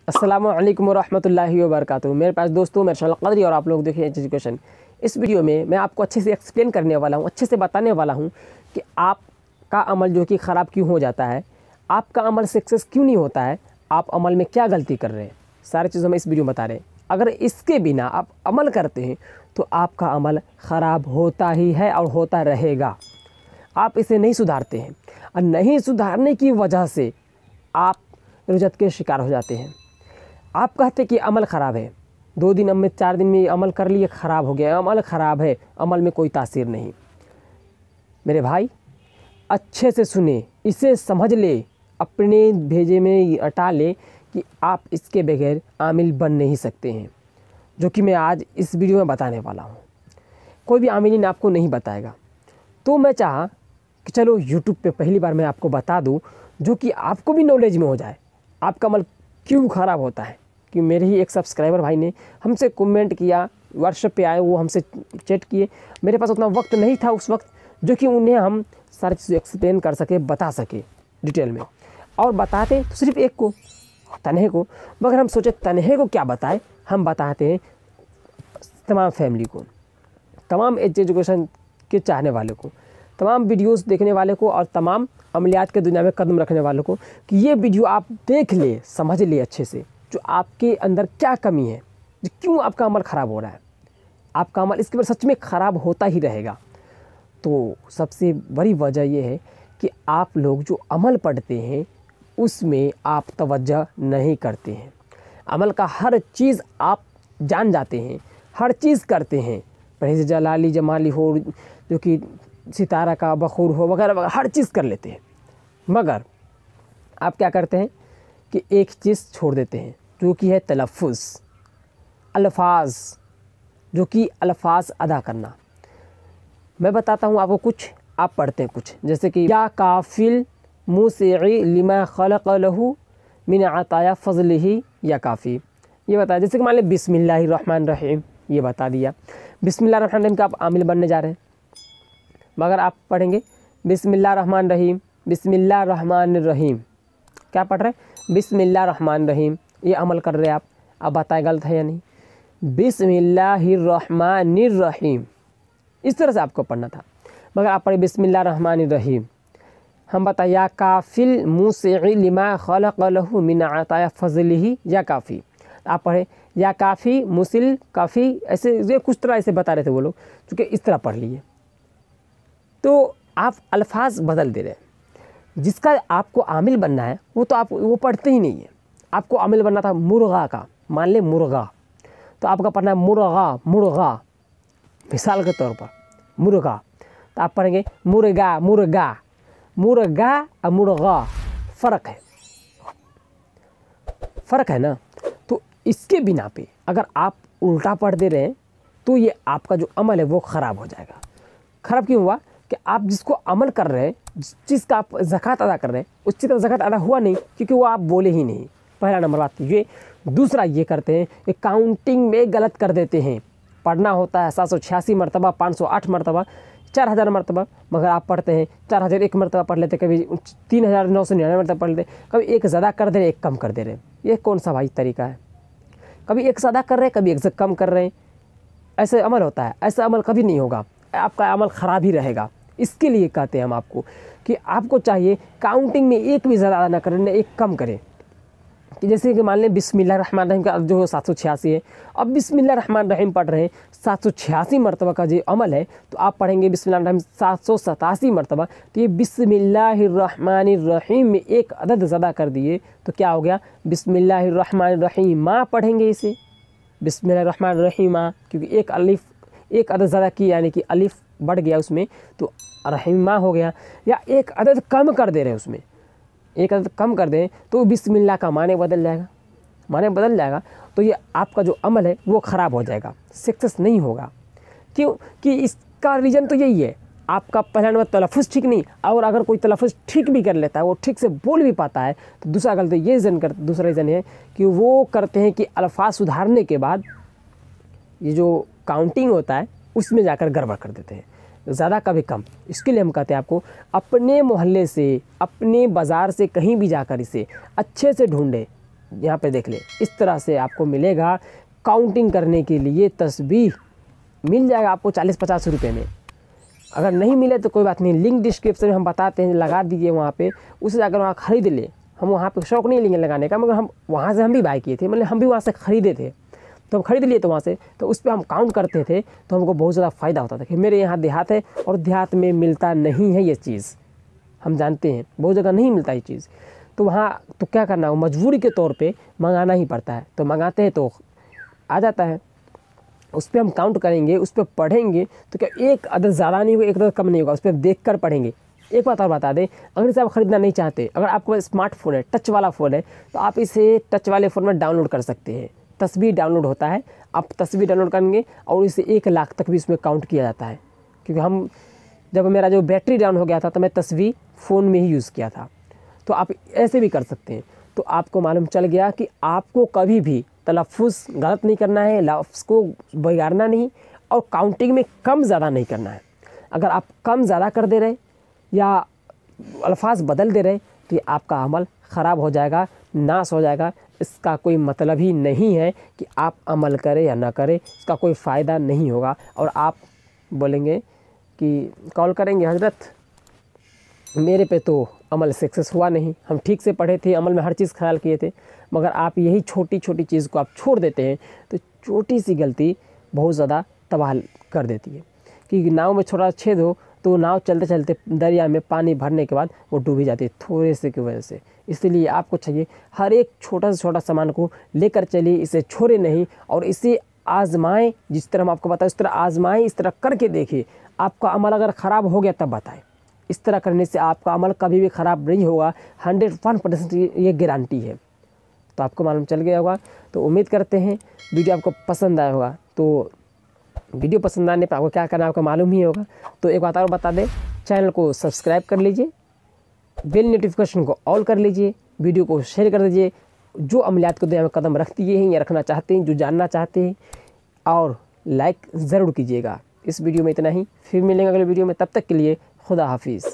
अस्सलामु अलैकुम रहमतुल्लाहि व बरकातुहू। मेरे पास दोस्तों मैं अर्शद क़दरी और आप लोग देखिए एजुकेशन। इस वीडियो में मैं आपको अच्छे से एक्सप्लेन करने वाला हूँ, अच्छे से बताने वाला हूँ कि आपका अमल जो कि ख़राब क्यों हो जाता है, आपका अमल सक्सेस क्यों नहीं होता है, आप अमल में क्या गलती कर रहे हैं, सारी चीज़ हम इस वीडियो में बता रहे हैं। अगर इसके बिना आप अमल करते हैं तो आपका अमल ख़राब होता ही है और होता रहेगा। आप इसे नहीं सुधारते हैं और नहीं सुधारने की वजह से आप रुजत के शिकार हो जाते हैं। आप कहते कि अमल ख़राब है, 2 दिन में 4 दिन में अमल कर लिए, ख़राब हो गया, अमल ख़राब है, अमल में कोई तासीर नहीं। मेरे भाई अच्छे से सुने, इसे समझ ले, अपने भेजे में अटा ले कि आप इसके बगैर आमिल बन नहीं सकते हैं, जो कि मैं आज इस वीडियो में बताने वाला हूँ। कोई भी आमिलीन आपको नहीं बताएगा। तो मैं चाहा कि चलो यूट्यूब पे पहली बार मैं आपको बता दूँ, जो कि आपको भी नॉलेज में हो जाए आपका अमल क्यों ख़राब होता है। कि मेरे ही एक सब्सक्राइबर भाई ने हमसे कमेंट किया, व्हाट्सएप पे आए, वो हमसे चैट किए। मेरे पास उतना वक्त नहीं था उस वक्त जो कि उन्हें हम सारी चीज़ें एक्सप्लेन कर सके, बता सके डिटेल में। और बताते तो सिर्फ एक को, तन्हे को, मगर हम सोचे तन्हे को क्या बताए, हम बताते हैं तमाम फैमिली को, तमाम एजुकेशन के चाहने वाले को, तमाम वीडियोस देखने वाले को और तमाम अमलियात के दुनिया में कदम रखने वालों को कि ये वीडियो आप देख ले, समझ ले अच्छे से, जो आपके अंदर क्या कमी है, जो क्यों आपका अमल ख़राब हो रहा है। आपका अमल इसके बाद सच में ख़राब होता ही रहेगा। तो सबसे बड़ी वजह यह है कि आप लोग जो अमल पढ़ते हैं उसमें आप तवज्जो नहीं करते हैं। अमल का हर चीज़ आप जान जाते हैं, हर चीज़ करते हैं, परहेज़ जलाली जमाली हो, जो कि सितारा का बखूर हो, वगैरह वगैरह हर चीज़ कर लेते हैं। मगर आप क्या करते हैं कि एक चीज़ छोड़ देते हैं, जो कि है तलफ़ुज़, अल्फाज, जो कि अल्फाज अदा करना। मैं बताता हूँ आपको कुछ, आप पढ़ते हैं कुछ, जैसे कि या काफ़िल मुसिई लिमा खलक़ लहू मिन अताया फ़ज़लिही या काफ़ी, ये बताया। जैसे कि मान लें बिस्मिल्लाहिर्रहमानिर्रहीम, ये बता दिया। बिस्मिल्लाहिर्रहमानिर्रहीम का आप आमिल बनने जा रहे हैं, मगर आप पढ़ेंगे बिस्मिल्लाहिर्रहमानिर्रहीम, बिस्मिल्लाहिर्रहमानिर्रहीम, क्या पढ़ रहे हैं, बिस्मिल्लाहिर्रहमानिर्रहीम, ये अमल कर रहे हैं आप। अब बताएं गलत है या नहीं। बिस्मिल्लाहिर्रहमानिर्रहीम, इस तरह से आपको पढ़ना था, मगर आप पढ़े बिस्मिल्लाहिर्रहमानिर्रहीम। हम बताएं या काफ़िल मुसिई लिमा खलक़ लहू मिन अताया फ़ज़लिही या काफ़ी, आप पढ़े या काफ़ी मुसिल काफ़ी, ऐसे ये कुछ तरह ऐसे बता रहे थे वो लोग, चूँकि इस तरह पढ़ लिए। तो आप अल्फाज बदल दे रहे हैं। जिसका आपको आमिल बनना है वो तो आप वो पढ़ते ही नहीं है। आपको आमिल बनना था मुर्गा का, मान ले मुर्गा, तो आपका पढ़ना है मुर्गा, मुर्गा, मिसाल के तौर पर मुर्गा, तो आप पढ़ेंगे मुर्गा, मुर्गा, मुर्गा और मुर्गा, फ़र्क है ना। तो इसके बिना पे अगर आप उल्टा पढ़ दे रहे हैं तो ये आपका जो अमल है वो ख़राब हो जाएगा। ख़राब क्यों हुआ कि आप जिसको अमल कर रहे हैं, जिस चीज़ का आप ज़कात अदा कर रहे हैं, उस चीज़ का ज़कात अदा हुआ नहीं, क्योंकि वो आप बोले ही नहीं। पहला नंबर बात ये। दूसरा ये करते हैं कि काउंटिंग में गलत कर देते हैं। पढ़ना होता है 786 मरतबा, 508 मरतबा, 4000 मरतबा, मगर आप पढ़ते हैं 4001 मरतबा पढ़ लेते, कभी 3999 मरतबा पढ़ लेते, कभी एक ज़्यादा कर दे रहे, एक कम कर दे रहे। ये कौन सा भाई तरीका है? कभी एक ज़्यादा कर रहे हैं, कभी एक से कम कर रहे हैं। ऐसे अमल होता है? ऐसा अमल कभी नहीं होगा, आपका अमल ख़राब ही रहेगा। इसके लिए कहते हैं हम आपको कि आपको चाहिए काउंटिंग में एक भी ज़्यादा ना करें, एक कम करें। कि जैसे कि मान लें बिस्मिल्लाहिर्रहमानिर्रहीम का जो 786 है, अब बिस्मिल्लाहिर्रहमानिर्रहीम पढ़ रहे हैं 786 मरतबा का जो अमल है, तो आप पढ़ेंगे बिस्मिल्लाहिर्रहमानिर्रहीम 787 मरतबा। तो ये बिस्मिल्लाहिर्रहमानिर्रहीम में एक अदद ज़्यादा कर दिए, तो क्या हो गया, बिस्मिल्लाहिर्रहमानिर्रहीम पढ़ेंगे इसे बिस्मिल्लाहिर्रहमानिर्रहीम, क्योंकि एक अलिफ, एक अदद ज़्यादा की, यानी कि अलिफ बढ़ गया उसमें, तो रहीमा हो गया। या एक अदद कम कर दे रहे हैं, उसमें एक अदद कम कर दें तो बिस्मिल्लाह का माने बदल जाएगा, माने बदल जाएगा। तो ये आपका जो अमल है वो ख़राब हो जाएगा, सक्सेस नहीं होगा। क्यों? कि इसका रीज़न तो यही है, आपका पहला नंबर तलफ़ुज़ ठीक नहीं। और अगर कोई तलफ़ुज़ ठीक भी कर लेता है, वो ठीक से बोल भी पाता है, तो दूसरा गलती ये दूसरा रीज़न है कि वो करते हैं कि अल्फाज सुधारने के बाद ये जो काउंटिंग होता है उसमें जाकर गड़बड़ कर देते हैं, ज़्यादा कभी कम। इसके लिए हम कहते हैं आपको अपने मोहल्ले से, अपने बाज़ार से कहीं भी जाकर इसे अच्छे से ढूंढें, यहाँ पे देख ले, इस तरह से आपको मिलेगा। काउंटिंग करने के लिए तस्बीह मिल जाएगा आपको 40-50 रुपये में। अगर नहीं मिले तो कोई बात नहीं, लिंक डिस्क्रिप्शन में हम बताते हैं, लगा दीजिए वहाँ पे, उसे जाकर वहाँ ख़रीद ले। हम वहाँ पे शौक़ नहीं लेंगे लगाने का, मगर हम वहाँ से हम भी बाय किए थे, मतलब हम भी वहाँ से ख़रीदे थे, तो हम ख़रीद लिए तो वहाँ से, तो उस पर हम काउंट करते थे, तो हमको बहुत ज़्यादा फ़ायदा होता था कि मेरे यहाँ देहात है और देहात में मिलता नहीं है ये चीज़, हम जानते हैं बहुत जगह नहीं मिलता ये चीज़। तो वहाँ तो क्या करना हो, मजबूरी के तौर पे मंगाना ही पड़ता है, तो मंगाते हैं तो आ जाता है। उस पर हम काउंट करेंगे, उस पर पढ़ेंगे, तो क्या एक अदद ज़्यादा नहीं होगा, एक अदद कम नहीं होगा, उस पर देख कर पढ़ेंगे। एक बात और बता दें, अगर इसे आप ख़रीदना नहीं चाहते, अगर आपको स्मार्टफोन है, टच वाला फ़ोन है, तो आप इसे टच वाले फ़ोन में डाउनलोड कर सकते हैं। तस्वीर डाउनलोड होता है, आप तस्वीर डाउनलोड करेंगे और इसे 1 लाख तक भी इसमें काउंट किया जाता है। क्योंकि हम जब मेरा जो बैटरी डाउन हो गया था तो मैं तस्वीर फ़ोन में ही यूज़ किया था, तो आप ऐसे भी कर सकते हैं। तो आपको मालूम चल गया कि आपको कभी भी तलफ़्फ़ुज़ गलत नहीं करना है, लफ्ज़ को बिगाड़ना नहीं, और काउंटिंग में कम ज़्यादा नहीं करना है। अगर आप कम ज़्यादा कर दे रहे या अल्फाज बदल दे रहे तो ये आपका अमल ख़राब हो जाएगा, नाश हो जाएगा। इसका कोई मतलब ही नहीं है कि आप अमल करें या ना करें, इसका कोई फ़ायदा नहीं होगा। और आप बोलेंगे कि कॉल करेंगे, हज़रत मेरे पे तो अमल सक्सेस हुआ नहीं, हम ठीक से पढ़े थे, अमल में हर चीज़ ख्याल किए थे, मगर आप यही छोटी छोटी चीज़ को आप छोड़ देते हैं, तो छोटी सी गलती बहुत ज़्यादा तबाह कर देती है। कि नाव में छोटा छेद हो तो नाव चलते चलते दरिया में पानी भरने के बाद वो डूब ही जाती है थोड़े से की वजह से। इसलिए आपको चाहिए हर एक छोटा से छोटा सामान को लेकर चलिए, इसे छोड़े नहीं और इसे आजमाएं। जिस तरह हम आपको बताएं उस तरह आजमाएं, इस तरह करके देखिए। आपका अमल अगर ख़राब हो गया तब बताएं। इस तरह करने से आपका अमल कभी भी ख़राब नहीं होगा, 101% ये गारंटी है। तो आपको मालूम चल गया होगा। तो उम्मीद करते हैं वीडियो आपको पसंद आया होगा। तो वीडियो पसंद आने पर आपको क्या करना है आपको मालूम ही होगा। तो एक बात और बता दें, चैनल को सब्सक्राइब कर लीजिए, बेल नोटिफिकेशन को ऑल कर लीजिए, वीडियो को शेयर कर दीजिए। जो अमलियात को दुनिया में कदम रखती हैं या रखना चाहते हैं, जो जानना चाहते हैं, और लाइक ज़रूर कीजिएगा। इस वीडियो में इतना ही, फिर मिलेंगे अगले वीडियो में, तब तक के लिए खुदा हाफिज़।